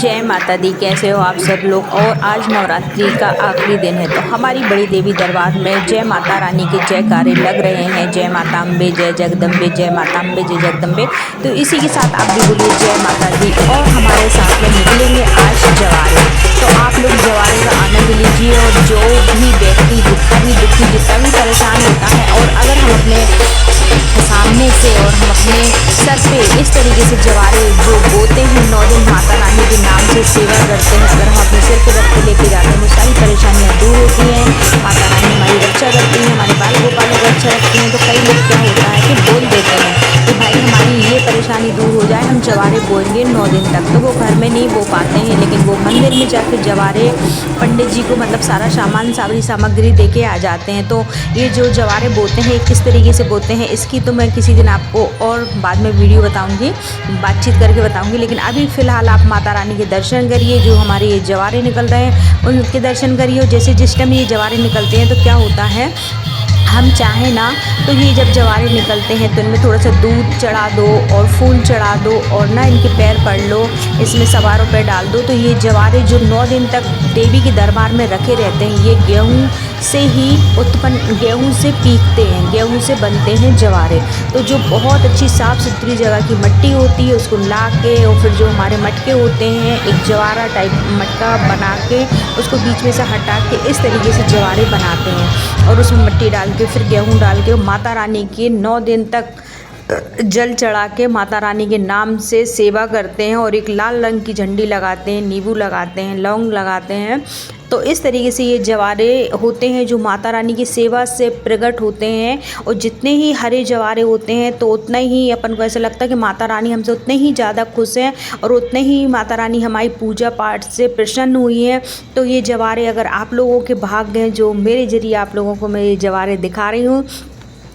जय माता दी। कैसे हो आप सब लोग। और आज नवरात्रि का आखिरी दिन है तो हमारी बड़ी देवी दरबार में जय माता रानी के जयकारे लग रहे हैं। जय माता अम्बे, जय जगदम्बे, जय माता अम्बे, जय जगदम्बे। तो इसी के साथ आप भी बोलिए जय माता दी। और हमारे साथ में निकलेंगे आज जवारे, तो आप लोग जवारे का आनंद लीजिए। और जो भी व्यक्ति जितना भी दुखी, जितना भी परेशान होता है, और अगर हम अपने सामने से और हम अपने सर पे इस तरीके से जवारे जो बोते हैं 9 दिन माता रानी के नाम से सेवा करते हैं, अगर हम अपने सिर पे रख के लेके जाते हैं तो सारी परेशानियां दूर होती हैं। माता रानी हमारी रक्षा करती हैं, हमारे बाल गोपालों की रक्षा रखती हैं। तो कई लोग क्या होता है कि बोल देते हैं कि भाई हमारी ये परेशानी दूर हो जाए, हम जवारे बोएंगे 9 दिन तक। तो वो घर में नहीं बो पाते हैं, लेकिन वो मंदिर में जाकर जवारे पंडित जी को मतलब सारा सामान, सारी सामग्री दे के आ जाते हैं। तो ये जो जवारे बोते हैं किस तरीके से बोते हैं इसकी तो मैं किसी दिन आपको और बाद में वीडियो बताऊंगी, बातचीत करके बताऊंगी। लेकिन अभी फ़िलहाल आप माता रानी के दर्शन करिए। जो हमारे ये जवारे निकल रहे हैं उनके दर्शन करिए। जैसे जिस टाइम ये जवारे निकलते हैं तो क्या होता है, हम चाहें ना तो ये जब जवारे निकलते हैं तो इनमें थोड़ा सा दूध चढ़ा दो और फूल चढ़ा दो और ना इनके पैर पड़ लो, इसमें सवा रुपये डाल दो। तो ये जवारे जो 9 दिन तक देवी के दरबार में रखे रहते हैं, ये गेहूँ से ही उत्पन्न, गेहूँ से पीकते हैं, गेहूँ से बनते हैं जवारे। तो जो बहुत अच्छी साफ़ सुथरी जगह की मिट्टी होती है उसको ला के, और फिर जो हमारे मटके होते हैं एक जवारा टाइप मटका बना के उसको बीच में से हटा के इस तरीके से जवारे बनाते हैं। और उसमें मिट्टी डाल के फिर गेहूँ डाल के माता रानी के 9 दिन तक जल चढ़ा के माता रानी के नाम से सेवा करते हैं। और एक लाल रंग की झंडी लगाते हैं, नींबू लगाते हैं, लौंग लगाते हैं। तो इस तरीके से ये जवारे होते हैं जो माता रानी की सेवा से प्रकट होते हैं। और जितने ही हरे जवारे होते हैं तो उतना ही अपन को ऐसा लगता है कि माता रानी हमसे उतने ही ज़्यादा खुश हैं और उतने ही माता रानी हमारी पूजा पाठ से प्रसन्न हुई हैं। तो ये जवारे अगर आप लोगों के भाग्य हैं, जो मेरे जरिए आप लोगों को मैं ये जवारे दिखा रही हूँ,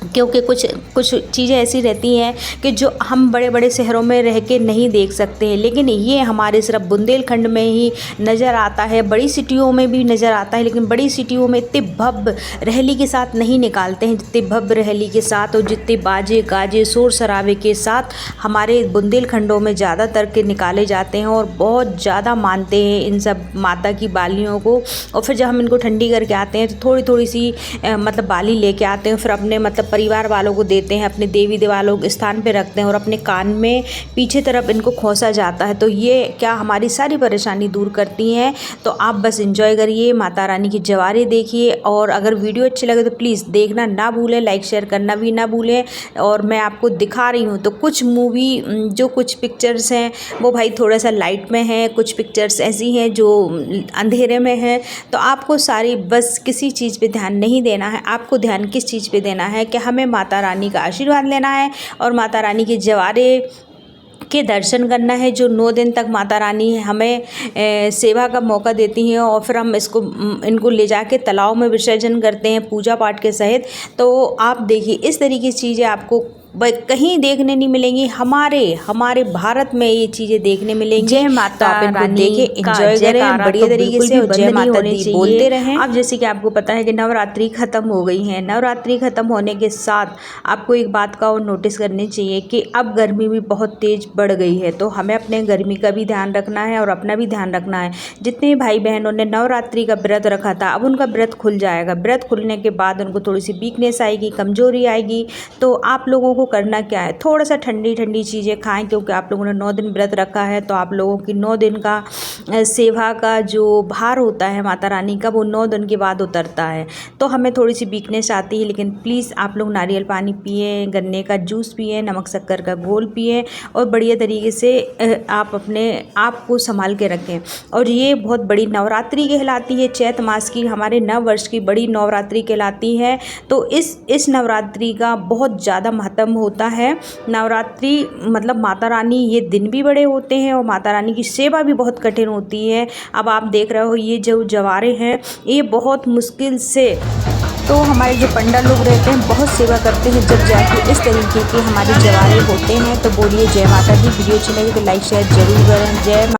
क्योंकि कुछ चीज़ें ऐसी रहती हैं कि जो हम बड़े बड़े शहरों में रह के नहीं देख सकते हैं, लेकिन ये हमारे सिर्फ बुंदेलखंड में ही नज़र आता है। बड़ी सिटियों में भी नज़र आता है, लेकिन बड़ी सिटियों में इतने भव्य रहली के साथ नहीं निकालते हैं जितने भव्य रहली के साथ और जितने बाजे गाजे शोर शराबे के साथ हमारे बुंदेलखंडों में ज़्यादातर के निकाले जाते हैं। और बहुत ज़्यादा मानते हैं इन सब माता की बालियों को। और फिर जब हम इनको ठंडी करके आते हैं तो थोड़ी थोड़ी सी मतलब बाली लेके आते हैं, फिर अपने मतलब परिवार वालों को देते हैं, अपने देवी देवालों के स्थान पे रखते हैं और अपने कान में पीछे तरफ इनको खोसा जाता है। तो ये क्या हमारी सारी परेशानी दूर करती हैं। तो आप बस एंजॉय करिए, माता रानी की जवारे देखिए। और अगर वीडियो अच्छी लगे तो प्लीज़ देखना ना भूलें, लाइक शेयर करना भी ना भूलें। और मैं आपको दिखा रही हूँ तो कुछ मूवी जो कुछ पिक्चर्स हैं वो भाई थोड़ा सा लाइट में है, कुछ पिक्चर्स ऐसी हैं जो अंधेरे में हैं। तो आपको सारी बस किसी चीज़ पे ध्यान नहीं देना है, आपको ध्यान किस चीज़ पे देना है कि हमें माता रानी का आशीर्वाद लेना है और माता रानी के जवारे के दर्शन करना है। जो 9 दिन तक माता रानी हमें सेवा का मौका देती हैं और फिर हम इनको ले जाके तालाब में विसर्जन करते हैं पूजा पाठ के सहित। तो आप देखिए इस तरीके की चीज़ें आपको कहीं देखने नहीं मिलेंगी, हमारे भारत में ये चीज़ें देखने मिलेंगी। जय माता रानी देखे एंजॉय करें बढ़िया तरीके से, जय माता दी बोलते रहें। अब जैसे कि आपको पता है कि नवरात्रि ख़त्म हो गई है। नवरात्रि ख़त्म होने के साथ आपको एक बात का और नोटिस करनी चाहिए कि अब गर्मी भी बहुत तेज़ बढ़ गई है। तो हमें अपने गर्मी का भी ध्यान रखना है और अपना भी ध्यान रखना है। जितने भाई बहनों ने नवरात्रि का व्रत रखा था अब उनका व्रत खुल जाएगा। व्रत खुलने के बाद उनको थोड़ी सी वीकनेस आएगी, कमजोरी आएगी। तो आप लोगों को करना क्या है, थोड़ा सा ठंडी ठंडी चीज़ें खाएं, क्योंकि आप लोगों ने 9 दिन व्रत रखा है। तो आप लोगों की 9 दिन का सेवा का जो भार होता है माता रानी का, वो 9 दिन के बाद उतरता है। तो हमें थोड़ी सी वीकनेस आती है, लेकिन प्लीज़ आप लोग नारियल पानी पिए, गन्ने का जूस पिए, नमक शक्कर का घोल पिए और बढ़िया तरीके से आप अपने आप को संभाल के रखें। और ये बहुत बड़ी नवरात्रि कहलाती है, चैत मास की हमारे नव वर्ष की बड़ी नवरात्रि कहलाती है। तो इस नवरात्रि का बहुत ज़्यादा महत्व होता है। नवरात्रि मतलब माता रानी, ये दिन भी बड़े होते हैं और माता रानी की सेवा भी बहुत कठिन होती है। अब आप देख रहे हो ये जो जवारे हैं ये बहुत मुश्किल से, तो हमारे जो पंडित लोग रहते हैं बहुत सेवा करते हैं जब जाके इस तरीके के हमारे जवारे होते हैं। तो बोलिए जय माता दी। वीडियो अच्छी लगी तो लाइक शेयर जरूर करें। जय